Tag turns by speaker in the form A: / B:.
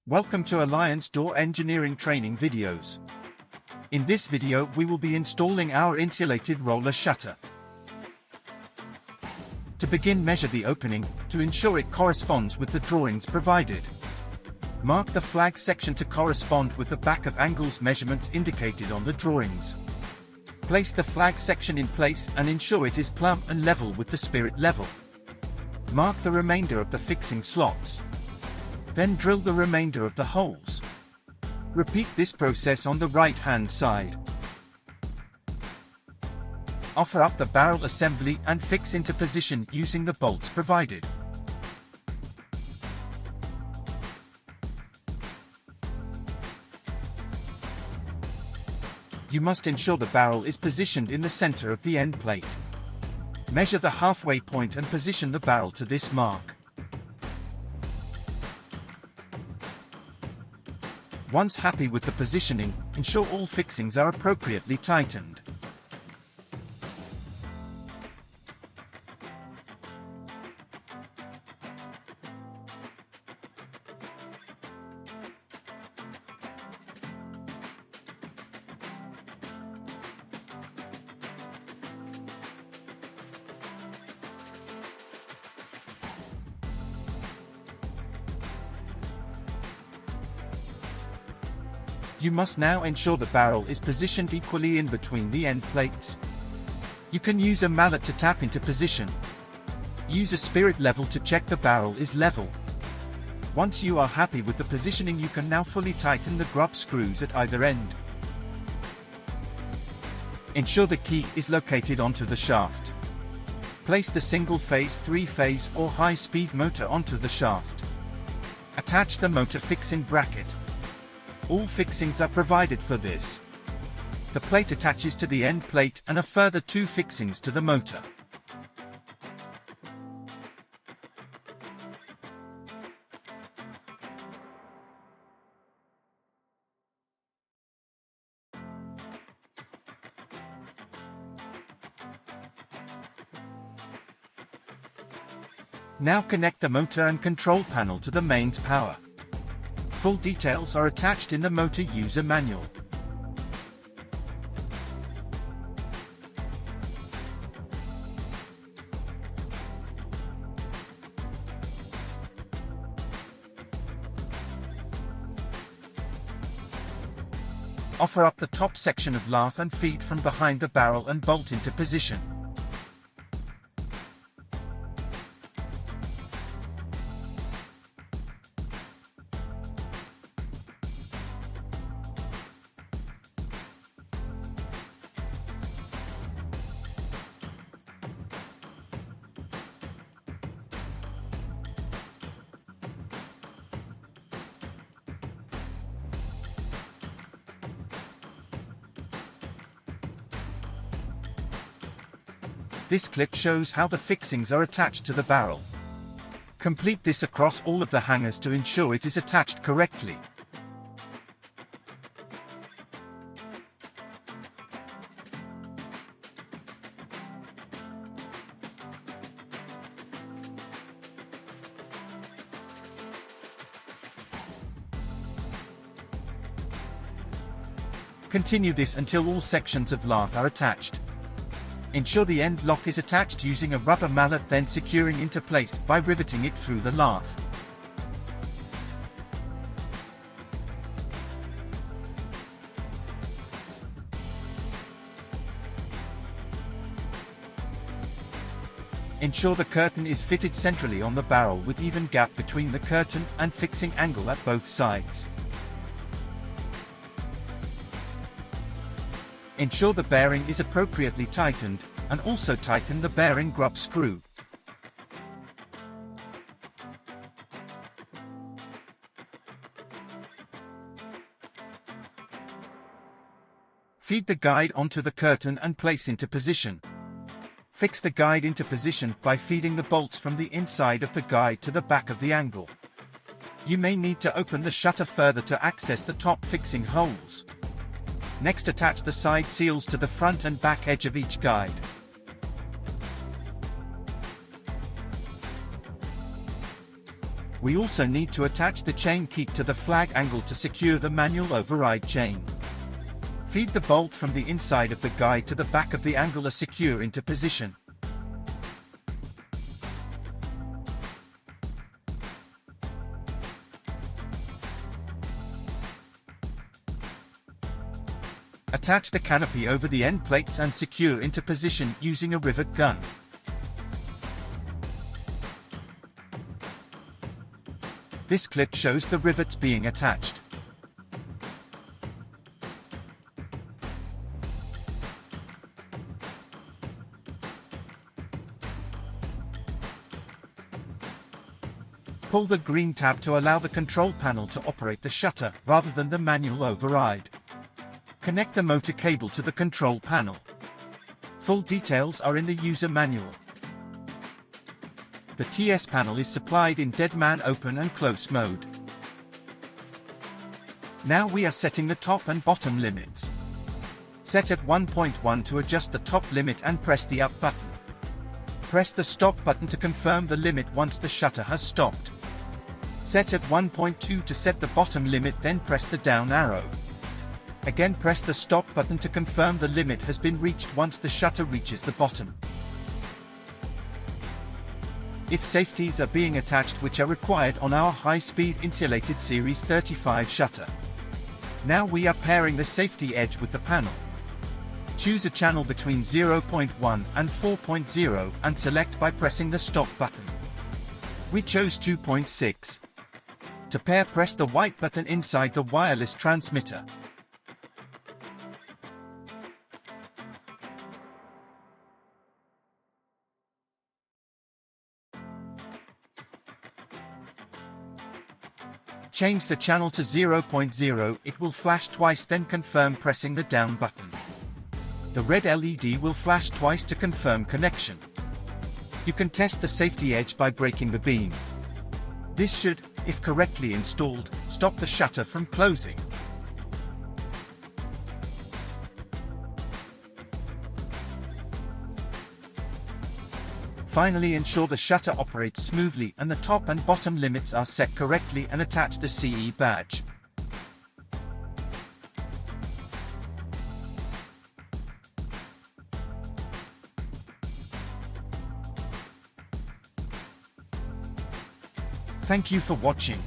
A: Welcome to Alliance Door Engineering Training videos. In this video we will be installing our insulated roller shutter. To begin, measure the opening, to ensure it corresponds with the drawings provided. Mark the flag section to correspond with the back of angles measurements indicated on the drawings. Place the flag section in place and ensure it is plumb and level with the spirit level. Mark the remainder of the fixing slots. Then drill the remainder of the holes. Repeat this process on the right-hand side. Offer up the barrel assembly and fix into position using the bolts provided. You must ensure the barrel is positioned in the center of the end plate. Measure the halfway point and position the barrel to this mark. Once happy with the positioning, ensure all fixings are appropriately tightened. You must now ensure the barrel is positioned equally in between the end plates. You can use a mallet to tap into position. Use a spirit level to check the barrel is level. Once you are happy with the positioning, you can now fully tighten the grub screws at either end. Ensure the key is located onto the shaft. Place the single-phase, three-phase or high-speed motor onto the shaft. Attach the motor fixing bracket. All fixings are provided for this. The plate attaches to the end plate and a further two fixings to the motor. Now connect the motor and control panel to the mains power. Full details are attached in the motor user manual. Offer up the top section of lath and feed from behind the barrel and bolt into position. This clip shows how the fixings are attached to the barrel. Complete this across all of the hangers to ensure it is attached correctly. Continue this until all sections of lath are attached. Ensure the end lock is attached using a rubber mallet, then securing into place by riveting it through the lath. Ensure the curtain is fitted centrally on the barrel with even gap between the curtain and fixing angle at both sides. Ensure the bearing is appropriately tightened, and also tighten the bearing grub screw. Feed the guide onto the curtain and place into position. Fix the guide into position by feeding the bolts from the inside of the guide to the back of the angle. You may need to open the shutter further to access the top fixing holes. Next, attach the side seals to the front and back edge of each guide. We also need to attach the chain keep to the flag angle to secure the manual override chain. Feed the bolt from the inside of the guide to the back of the angle as secure into position. Attach the canopy over the end plates and secure into position using a rivet gun. This clip shows the rivets being attached. Pull the green tab to allow the control panel to operate the shutter rather than the manual override. Connect the motor cable to the control panel. Full details are in the user manual. The TS panel is supplied in dead man open and close mode. Now we are setting the top and bottom limits. Set at 1.1 to adjust the top limit and press the up button. Press the stop button to confirm the limit once the shutter has stopped. Set at 1.2 to set the bottom limit, then press the down arrow. Again press the stop button to confirm the limit has been reached once the shutter reaches the bottom. If safeties are being attached, which are required on our high-speed insulated Series 35 shutter. Now we are pairing the safety edge with the panel. Choose a channel between 0.1 and 4.0 and select by pressing the stop button. We chose 2.6. To pair, press the white button inside the wireless transmitter. Change the channel to 0.0, it will flash twice, then confirm pressing the down button. The red LED will flash twice to confirm connection. You can test the safety edge by breaking the beam. This should, if correctly installed, stop the shutter from closing. Finally, ensure the shutter operates smoothly and the top and bottom limits are set correctly, and attach the CE badge. Thank you for watching.